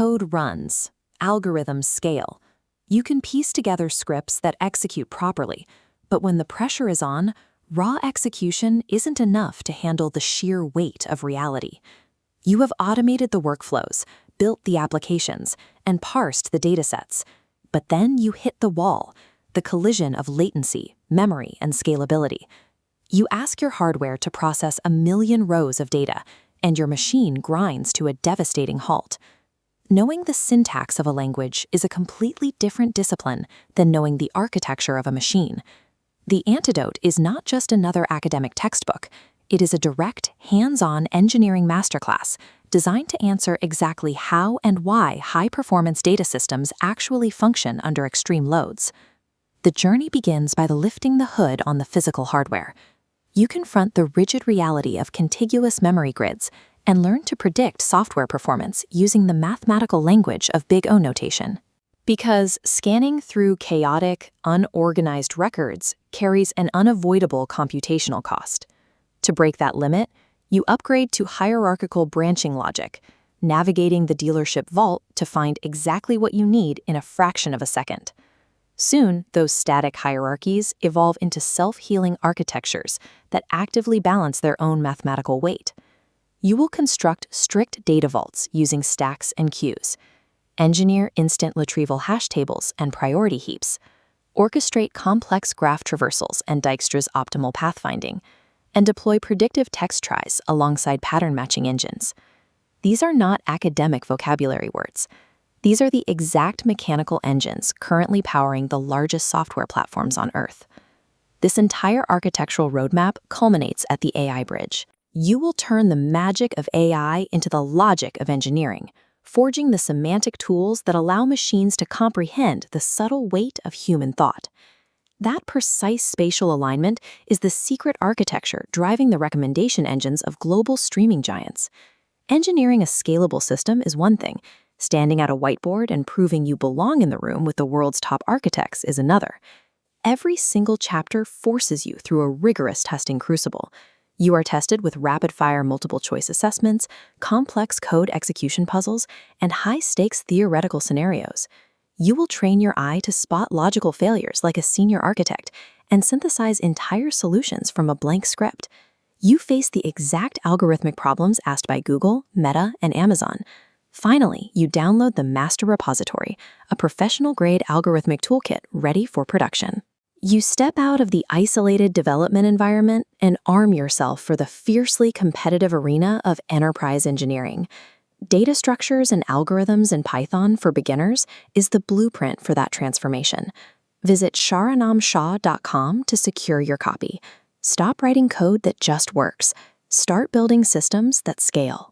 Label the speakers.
Speaker 1: Code runs, algorithms scale. You can piece together scripts that execute properly, but when the pressure is on, raw execution isn't enough to handle the sheer weight of reality. You have automated the workflows, built the applications, and parsed the datasets. But then you hit the wall, the collision of latency, memory, and scalability. You ask your hardware to process 1 million rows of data, and your machine grinds to a devastating halt. Knowing the syntax of a language is a completely different discipline than knowing the architecture of a machine. The antidote is not just another academic textbook. It is a direct, hands-on engineering masterclass designed to answer exactly how and why high-performance data systems actually function under extreme loads. The journey begins by lifting the hood on the physical hardware. You confront the rigid reality of contiguous memory grids and learn to predict software performance using the mathematical language of Big O notation. Because scanning through chaotic, unorganized records carries an unavoidable computational cost. To break that limit, you upgrade to hierarchical branching logic, navigating the dealership vault to find exactly what you need in a fraction of a second. Soon, those static hierarchies evolve into self-healing architectures that actively balance their own mathematical weight. You will construct strict data vaults using stacks and queues, engineer instant retrieval hash tables and priority heaps, orchestrate complex graph traversals and Dijkstra's optimal pathfinding, and deploy predictive text tries alongside pattern matching engines. These are not academic vocabulary words. These are the exact mechanical engines currently powering the largest software platforms on Earth. This entire architectural roadmap culminates at the AI bridge. You will turn the magic of AI into the logic of engineering, forging the semantic tools that allow machines to comprehend the subtle weight of human thought. That precise spatial alignment is the secret architecture driving the recommendation engines of global streaming giants. Engineering a scalable system is one thing. Standing at a whiteboard and proving you belong in the room with the world's top architects is another. Every single chapter forces you through a rigorous testing crucible. You are tested with rapid-fire multiple-choice assessments, complex code execution puzzles, and high-stakes theoretical scenarios. You will train your eye to spot logical failures like a senior architect and synthesize entire solutions from a blank script. You face the exact algorithmic problems asked by Google, Meta, and Amazon. Finally, you download the Master Repository, a professional-grade algorithmic toolkit ready for production. You step out of the isolated development environment and arm yourself for the fiercely competitive arena of enterprise engineering. Data structures and algorithms in Python for beginners is the blueprint for that transformation. Visit sharanamshah.com to secure your copy. Stop writing code that just works. Start building systems that scale.